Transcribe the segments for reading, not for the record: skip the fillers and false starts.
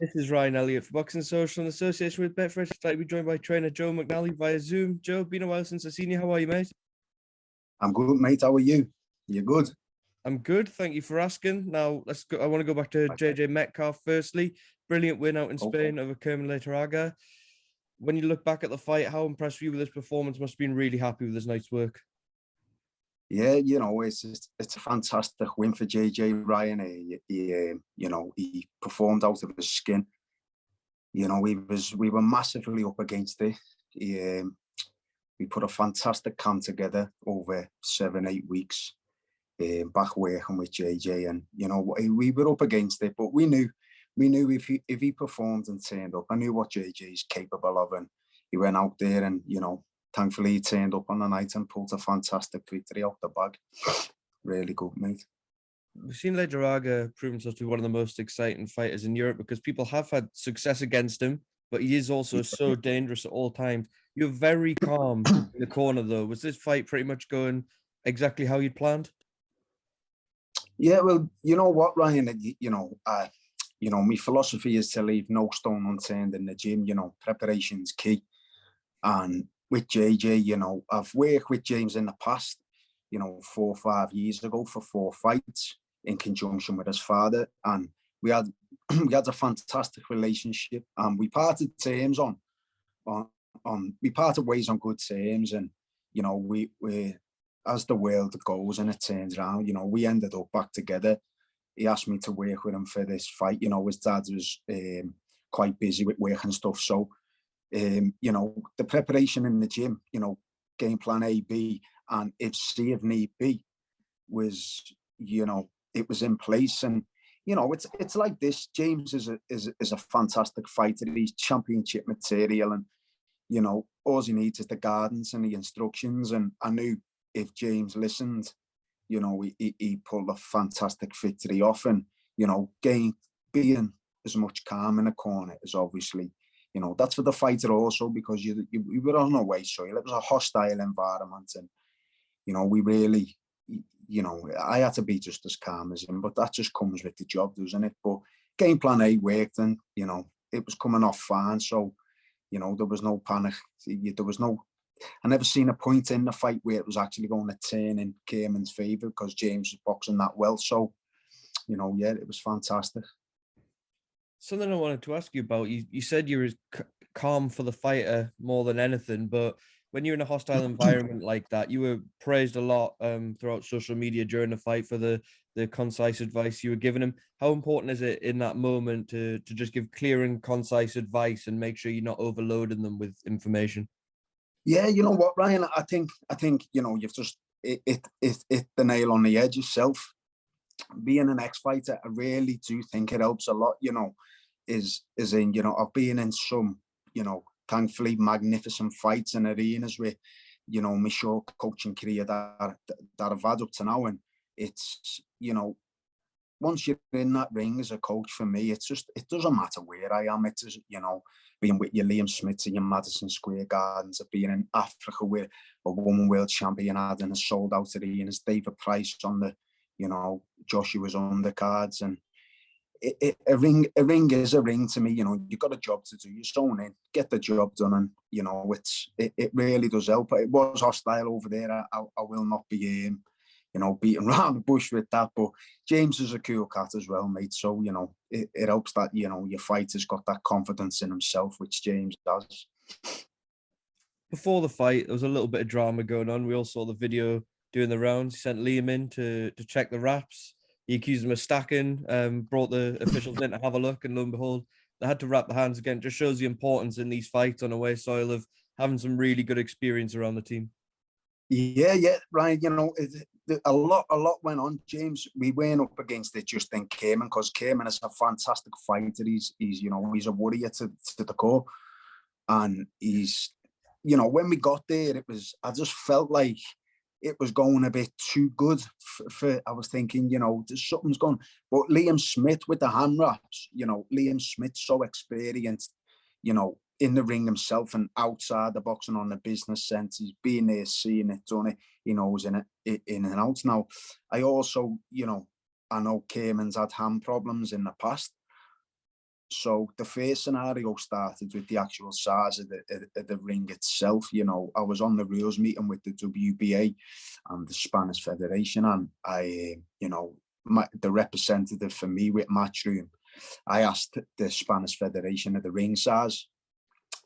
This is Ryan Elliott for Boxing Social in association with Betfred. Today we're joined by trainer Joe McNally via Zoom. Joe, been a while since I've seen you. How are you, mate? I'm good, mate. How are you? You're good? I'm good. Thank you for asking. Now, let's go. I want to go back to JJ Metcalf firstly. Brilliant win out in Spain over Kambosos-Haney. When you look back at the fight, how impressed were you with his performance? Must have been really happy with his night's work. Yeah, it's a fantastic win for JJ. Ryan. He performed out of his skin. We were massively up against it. We put a fantastic camp together over 7-8 weeks, back working with JJ, and we were up against it, but we knew if he performed and turned up, I knew what JJ is capable of, and he went out there and thankfully he turned up on the night and pulled a fantastic victory out the bag. Really good, mate. We've seen Ledraga prove himself to be one of the most exciting fighters in Europe because people have had success against him, but he is also so dangerous at all times. You're very calm in the corner, though. Was this fight pretty much going exactly how you'd planned? Yeah, well, you know what, Ryan, my philosophy is to leave no stone unturned in the gym. Preparation's key. And with JJ, I've worked with James in the past, 4 or 5 years ago for 4 fights in conjunction with his father. And we had a fantastic relationship, and we parted terms we parted ways on good terms. And, we as the world goes and it turns around, we ended up back together. He asked me to work with him for this fight. His dad was quite busy with work and stuff. So, the preparation in the gym, game plan A, B, and if C if need be, was, it was in place. And, it's like this. James is a fantastic fighter. He's championship material, and, all he needs is the guidance and the instructions. And I knew if James listened, he pulled a fantastic victory off. And, being as much calm in the corner is obviously, that's for the fighter also, because we were on our way soil. It was a hostile environment, and, we really, I had to be just as calm as him, but that just comes with the job, doesn't it? But game plan A worked, and, it was coming off fine. So, there was no panic. I never seen a point in the fight where it was actually going to turn in Kerman's favour, because James was boxing that well. So, yeah, it was fantastic. Something I wanted to ask you about, you said you were calm for the fighter more than anything, but when you're in a hostile environment like that, you were praised a lot throughout social media during the fight for the concise advice you were giving him. How important is it in that moment to just give clear and concise advice and make sure you're not overloading them with information? Yeah, you know what, Ryan? I think you've just hit the nail on the head yourself. Being an ex-fighter, I really do think it helps a lot. Is in I've been in some thankfully magnificent fights and arenas where my short coaching career that I've had up to now, and it's once you're in that ring as a coach, for me, it doesn't matter where I am. It's being with your Liam Smith in your Madison Square Gardens, or being in Africa where a woman world champion had in a sold out arenas, David Price on the Joshua's undercards. And a ring is a ring to me. You've got a job to do. You're thrown in, get the job done, and it really does help. It was hostile over there. I will not be beating around the bush with that. But James is a cool cat as well, mate. So it helps that your fighter's got that confidence in himself, which James does. Before the fight, there was a little bit of drama going on. We all saw the video doing the rounds. He sent Liam in to check the wraps. He accused him of stacking, brought the officials in to have a look, and lo and behold, they had to wrap the hands again. It just shows the importance in these fights on away soil of having some really good experience around the team. Yeah, Ryan, a lot went on, James. We weren't up against it just in Kerman, because Kerman is a fantastic fighter. He's a warrior to the core. And he's, when we got there, I just felt like it was going a bit too good for I was thinking, something's gone. But Liam Smith with the hand wraps, Liam Smith's so experienced, in the ring himself and outside the boxing on the business sense. He's been there, seeing it, done it. He knows in and out. Now, I also, I know Kerman's had hand problems in the past, So the first scenario started with the actual size of the ring itself. You know, I was on the rules meeting with the WBA and the Spanish Federation, and you know, the representative for me with Matchroom, I asked the Spanish Federation of the ring size.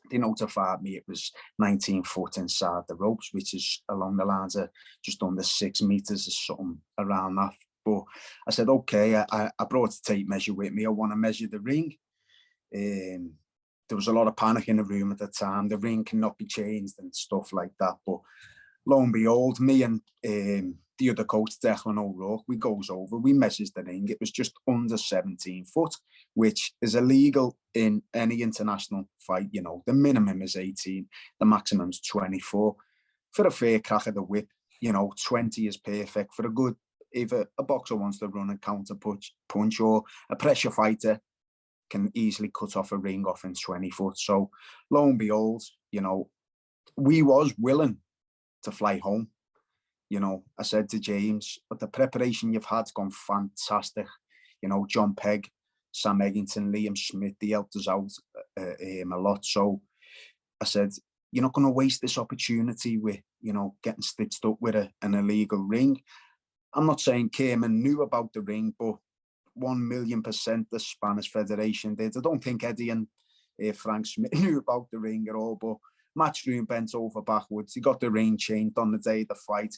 They notified me it was 19 foot inside the ropes, which is along the lines of just under 6 meters or something around that. But I said, okay, I brought a tape measure with me. I want to measure the ring. There was a lot of panic in the room at the time. The ring cannot be changed and stuff like that. But lo and behold, me and the other coach, Declan O'Rourke, we goes over, we measures the ring. It was just under 17 foot, which is illegal in any international fight. You know, the minimum is 18, the maximum is 24. For a fair crack of the whip, you know, 20 is perfect. For a good, if a boxer wants to run a counter punch or a pressure fighter can easily cut off a ring off in 20 foot. So lo and behold, you know, we was willing to fly home. You know, I said to James, but the preparation you've had's gone fantastic. You know, John Pegg, Sam Eggington, Liam Smith, they helped us out a lot. So I said, you're not going to waste this opportunity with, you know, getting stitched up with an illegal ring. I'm not saying Cayman knew about the ring, but 1,000,000% the Spanish Federation did. I don't think Eddie and Frank Smith knew about the ring at all, but Matchroom bent over backwards. He got the ring changed on the day of the fight,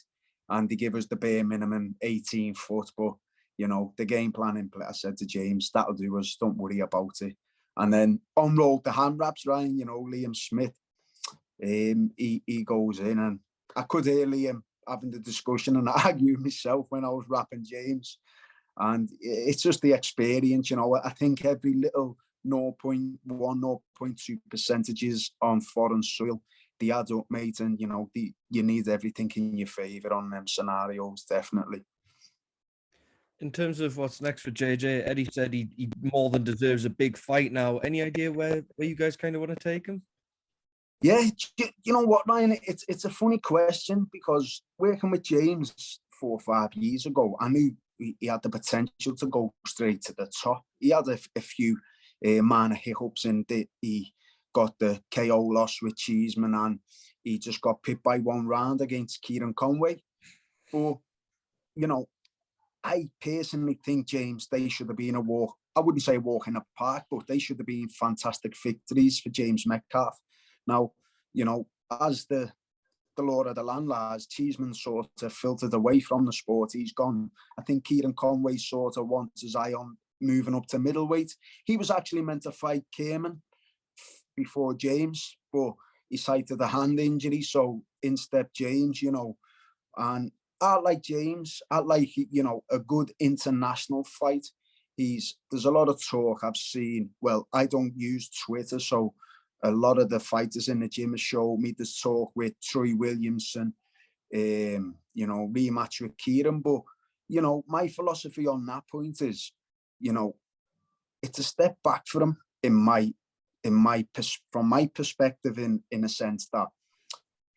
and they give us the bare minimum 18 foot. But, you know, the game plan in place, I said to James, that'll do us, don't worry about it. And then on rolled the hand wraps, Ryan, you know, Liam Smith, he goes in, and I could hear Liam having the discussion and arguing myself when I was wrapping James. And it's just the experience, you know. I think every little 0.1, 0.2 percentages on foreign soil, they add up, mate. And, you know, you need everything in your favour on them scenarios, definitely. In terms of what's next for JJ, Eddie said he more than deserves a big fight now. Any idea where you guys kind of want to take him? Yeah, you know what, Ryan? It's a funny question, because working with James 4 or 5 years ago, I knew he had the potential to go straight to the top. He had a few minor hiccups in that he got the KO loss with Cheeseman, and he just got pipped by 1 round against Kieran Conway. But, you know, I personally think, James, they should have been I wouldn't say a walk in the park, but they should have been fantastic victories for James Metcalf. Now, you know, as the law of the land lies, Cheeseman sort of filtered away from the sport. He's gone. I think Kieran Conway sort of wants his eye on moving up to middleweight. He was actually meant to fight Cayman before James, but he cited a hand injury, so in stepped James, you know. And I like James. I like, you know, a good international fight. There's a lot of talk I've seen. Well, I don't use Twitter, so a lot of the fighters in the gym have showed me this talk with Troy Williamson, you know, rematch with Kieran. But, you know, my philosophy on that point is, you know, it's a step back for him from my perspective, in a sense that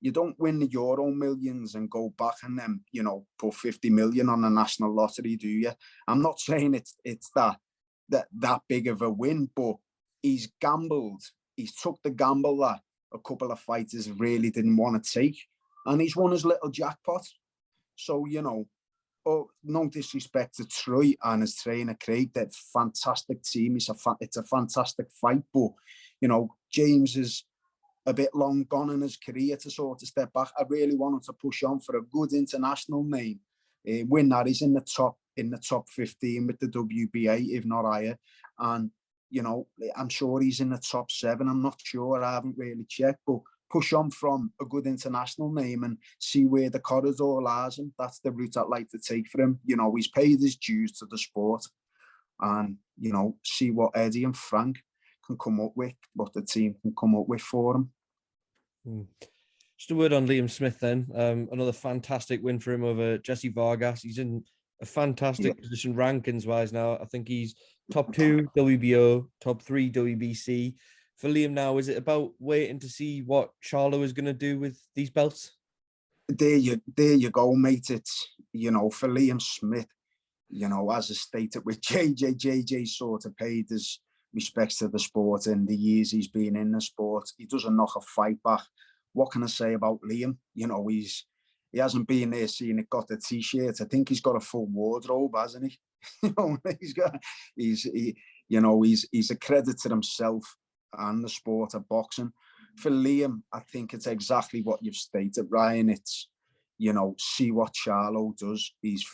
you don't win the Euro Millions and go back and then, you know, put 50 million on the national lottery, do you? I'm not saying it's that big of a win, but he's gambled. He's took the gamble that a couple of fighters really didn't want to take, and he's won his little jackpot. So, you know, no disrespect to Troy and his trainer Craig, that fantastic team. It's a fantastic fight, but, you know, James is a bit long gone in his career to sort of step back. I really want him to push on for a good international name, win that. He's in the top 15 with the WBA, if not higher, and, you know, I'm sure he's in the top 7. I'm not sure. I haven't really checked, but push on from a good international name and see where the corridor lies. And that's the route I'd like to take for him. You know, he's paid his dues to the sport, and, you know, see what Eddie and Frank can come up with, what the team can come up with for him. Just a word on Liam Smith then. Another fantastic win for him over Jesse Vargas. He's in a fantastic position rankings-wise now. I think he's top 2 WBO, top 3 WBC. For Liam now, is it about waiting to see what Charlo is going to do with these belts? There you go, mate. It's, you know, for Liam Smith, you know, as I stated with JJ sort of paid his respects to the sport and the years he's been in the sport. He doesn't knock a fight back. What can I say about Liam? You know, he hasn't been there seeing it, got the t-shirt. I think he's got a full wardrobe, hasn't he? You know, he's a credit to himself and the sport of boxing. For Liam, I think it's exactly what you've stated, Ryan. It's, you know, see what Charlo does. He's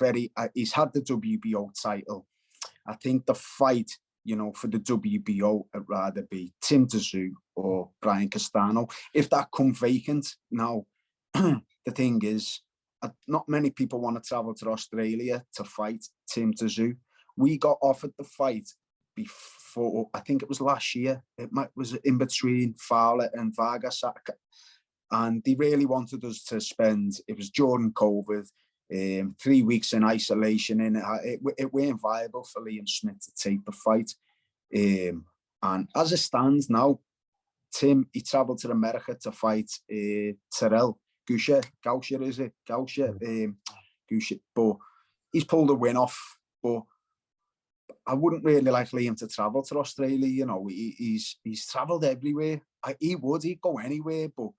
had the WBO title. I think the fight, you know, for the WBO, I'd rather be Tim Tszyu or Brian Castano. If that come vacant, now, the thing is, not many people want to travel to Australia to fight Tim Tszyu. We got offered the fight before, I think it was last year. It was in between Fowler and Vargas. And they really wanted us to spend, it was during COVID, 3 weeks in isolation, and it weren't viable for Liam Smith to take the fight. And as it stands now, Tim, he travelled to America to fight Terrell Gausha, but he's pulled a win off. But I wouldn't really like Liam to travel to Australia. You know, he's travelled everywhere. He'd go anywhere, but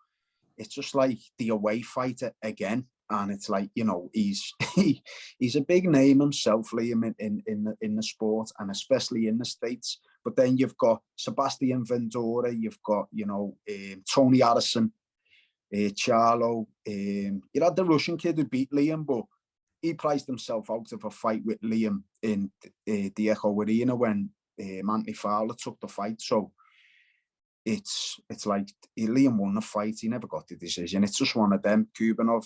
it's just like the away fighter again. And it's like, you know, he's a big name himself, Liam, in the sport, and especially in the States. But then you've got Sebastian Vendora, you've got, you know, Tony Harrison, Charlo. You had the Russian kid who beat Liam, but he priced himself out of a fight with Liam in the Echo Arena when Anthony Fowler took the fight. So it's like Liam won the fight. He never got the decision. It's just one of them. Kubanov,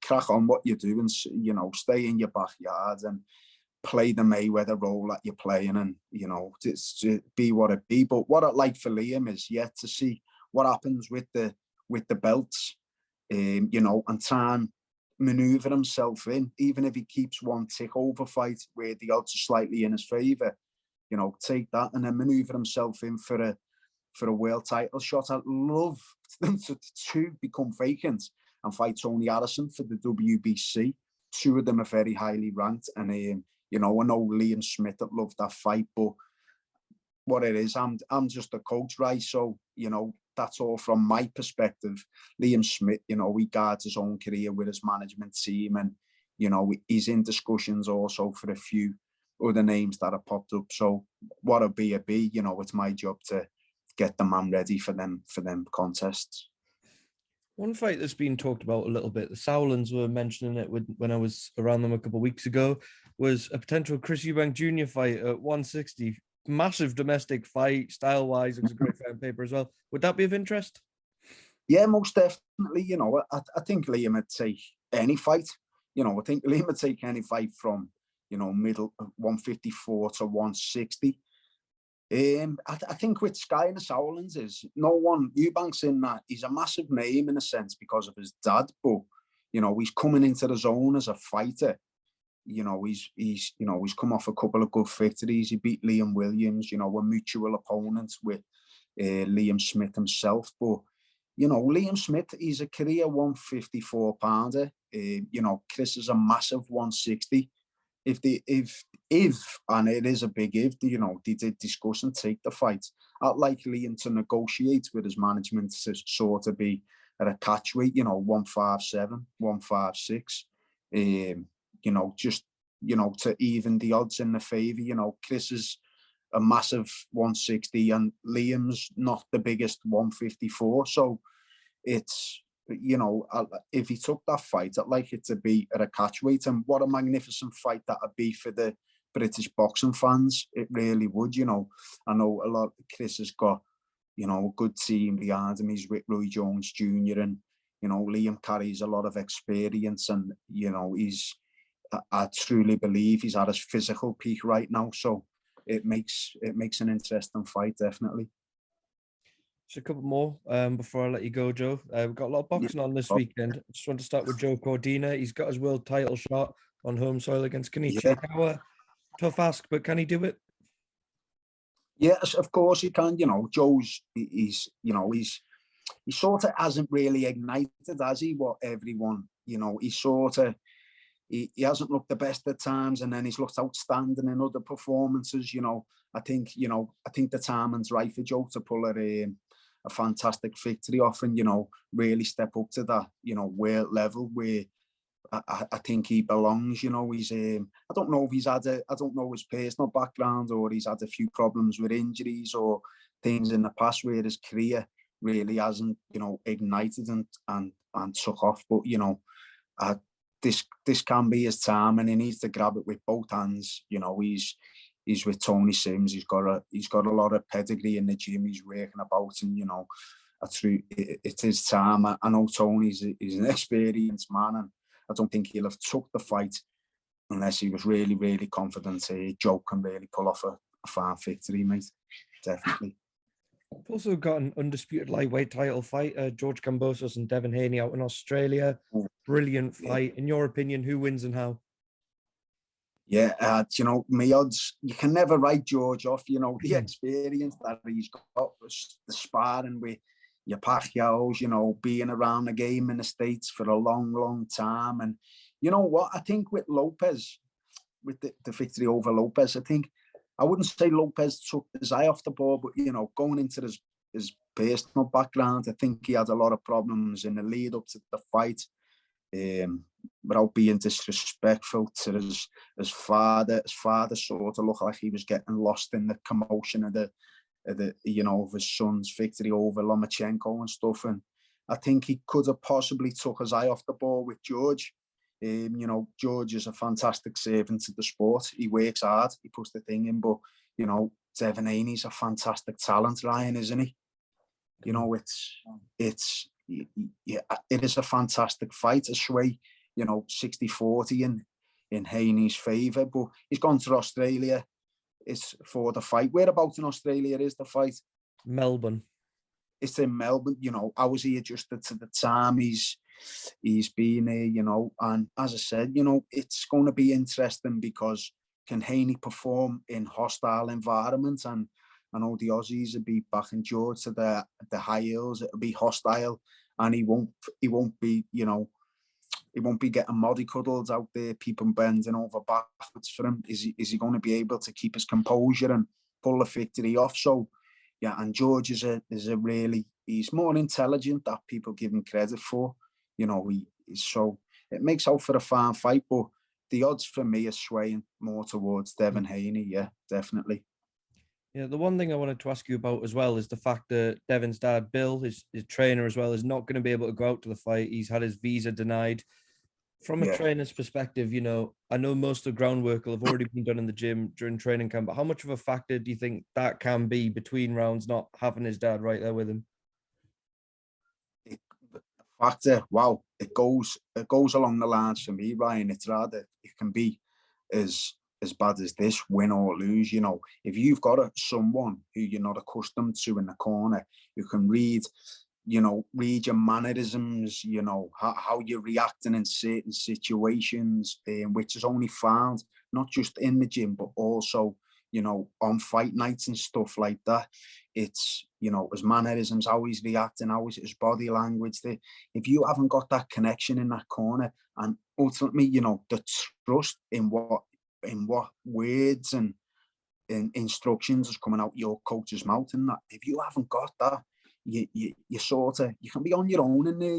crack on what you're doing. You know, stay in your backyard and play the Mayweather role that you're playing, and you know, it's be what it be. But what I'd like for Liam is yet to see what happens with the belts, you know, and try and maneuver himself in, even if he keeps one tick over fight where the odds are slightly in his favour. You know, take that and then maneuver himself in for a world title shot. I'd love them to become vacant and fight Tony Harrison for the WBC. Two of them are very highly ranked, and you know, I know Liam Smith that loved that fight, but what it is, I'm just a coach, right? So, you know, that's all from my perspective. Liam Smith, you know, he guards his own career with his management team, and you know, he's in discussions also for a few other names that have popped up. So what'll be a be, you know, it's my job to get the man ready for them contests. One fight that's been talked about a little bit, the Sowlands were mentioning it when I was around them a couple of weeks ago, was a potential Chris Eubank Jr. fight at 160. Massive domestic fight, style-wise. It was a great fight on paper as well. Would that be of interest? Yeah, most definitely. You know, I think Liam would take any fight. You know, I think Liam would take any fight from, you know, middle 154 to 160. I think with Sky and the Sowlands is no one, Eubank's in that, he's a massive name in a sense because of his dad, but, you know, he's coming into the zone as a fighter. You know, he's come off a couple of good victories. He beat Liam Williams, you know, a mutual opponent with Liam Smith himself. But, you know, Liam Smith, he's a career 154 pounder. You know, Chris is a massive 160. If and it is a big if, you know, they did discuss and take the fight, I'd like Liam to negotiate with his management to sort of be at a catchweight, you know, 157, 156. You know, just, you know, to even the odds in the favour. You know, Chris is a massive 160 and Liam's not the biggest 154. So it's, you know, if he took that fight, I'd like it to be at a catchweight. And what a magnificent fight that would be for the British boxing fans. It really would, you know. I know a lot, Chris has got, you know, a good team behind him. He's with Roy Jones Jr. and, you know, Liam carries a lot of experience and, you know, I truly believe he's at his physical peak right now. So it makes an interesting fight, definitely. Just a couple more before I let you go, Joe. We've got a lot of boxing on this weekend. I just want to start with Joe Cordina. He's got his world title shot on home soil against Kenichi Okawa. Tough ask, but can he do it? Yes, of course he can. You know, Joe's, he's he sort of hasn't really ignited, has he? What everyone, you know, he sort of, he hasn't looked the best at times, and then he's looked outstanding in other performances. I think the timing's right for Joe to pull a fantastic victory off and, really step up to that, world level where I think he belongs. He's I don't know if I don't know his personal background, or he's had a few problems with injuries or things in the past where his career really hasn't, ignited and took off. But, this can be his time, and he needs to grab it with both hands. He's with Tony Sims. He's got a lot of pedigree in the gym. He's working about, and it's his time. I know Tony's an experienced man, and I don't think he'll have took the fight unless he was really, really confident. Joe can really pull off a fine victory, mate. Definitely. We've also got an undisputed lightweight title fight, George Kambosos and Devin Haney out in Australia. Brilliant fight. In your opinion, who wins and how? Yeah, my odds, you can never write George off. The experience that he's got, the sparring with your Pacquiao's, being around the game in the States for a long, long time. And you know what? I think with Lopez, with the victory over Lopez, I wouldn't say Lopez took his eye off the ball, but, going into his personal background, I think he had a lot of problems in the lead up to the fight. Without being disrespectful to his father sort of looked like he was getting lost in the commotion of of his son's victory over Lomachenko and stuff. And I think he could have possibly took his eye off the ball with George. George is a fantastic servant to the sport. He works hard, he puts the thing in, but Devin Haney's a fantastic talent, Ryan, isn't he? It is a fantastic fight. A sway, 60-40 in Haney's favour, but he's gone to Australia. It's for the fight. Whereabouts in Australia is the fight? Melbourne. It's in Melbourne. I was he adjusted to the time he's been here, and as I said, it's going to be interesting because can Haney perform in hostile environments? And I know the Aussies will be backing George to the high hills. It'll be hostile, and he won't be, he won't be getting mollycoddled out there, people bending over backwards for him. Is he going to be able to keep his composure and pull the victory off? So, yeah, and George is a really, he's more intelligent than people give him credit for. So it makes out for a fine fight, but the odds for me are swaying more towards Devin Haney. Yeah, definitely. Yeah, the one thing I wanted to ask you about as well is the fact that Devin's dad, Bill, his trainer as well, is not going to be able to go out to the fight. He's had his visa denied. From a trainer's perspective, I know most of the groundwork will have already been done in the gym during training camp, but how much of a factor do you think that can be between rounds, not having his dad right there with him? Factor, wow, it goes along the lines for me, Ryan. It's rather, it can be as bad as this, win or lose. If you've got someone who you're not accustomed to in the corner, you can read your mannerisms, how you're reacting in certain situations, which is only found not just in the gym, but also, on fight nights and stuff like that. It's, his mannerisms, how he's reacting, how his body language. If you haven't got that connection in that corner, and ultimately, the trust in what words and instructions is coming out your coach's mouth, and that, if you haven't got that, you can be on your own in there.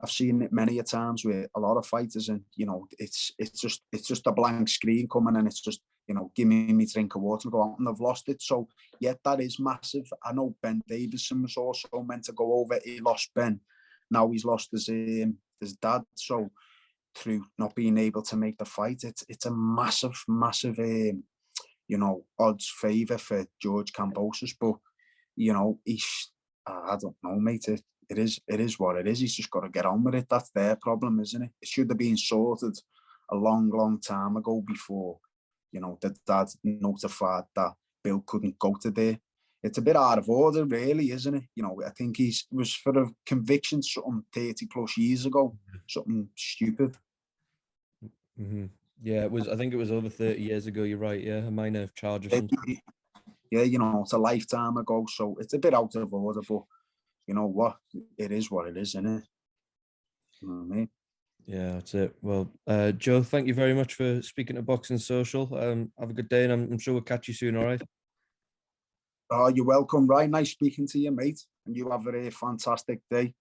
I've seen it many a times with a lot of fighters, and it's just a blank screen coming, and it's just give me drink of water and go out, and they've lost it. So yeah, that is massive. I know Ben Davison was also meant to go over. He lost Ben. Now he's lost his dad. So through not being able to make the fight, it's a massive odds favour for George Kambosos. But he's, I don't know, mate. It is what it is. He's just got to get on with it. That's their problem, isn't it? It should have been sorted a long time ago before, the dad notified that Bill couldn't go to there. It's a bit out of order, really, isn't it? I think it was for a conviction something 30 plus years ago, something stupid. Mm-hmm. Yeah, it was. I think it was over 30 years ago. You're right. Yeah, a minor charge or something. Yeah, it's a lifetime ago, so it's a bit out of order. But you know what? It is what it is, isn't it? You know what I mean? Yeah, that's it. Well, Joe, thank you very much for speaking to Boxing Social. Have a good day, and I'm sure we'll catch you soon. All right. Oh, you're welcome, right? Nice speaking to you, mate. And you have a fantastic day.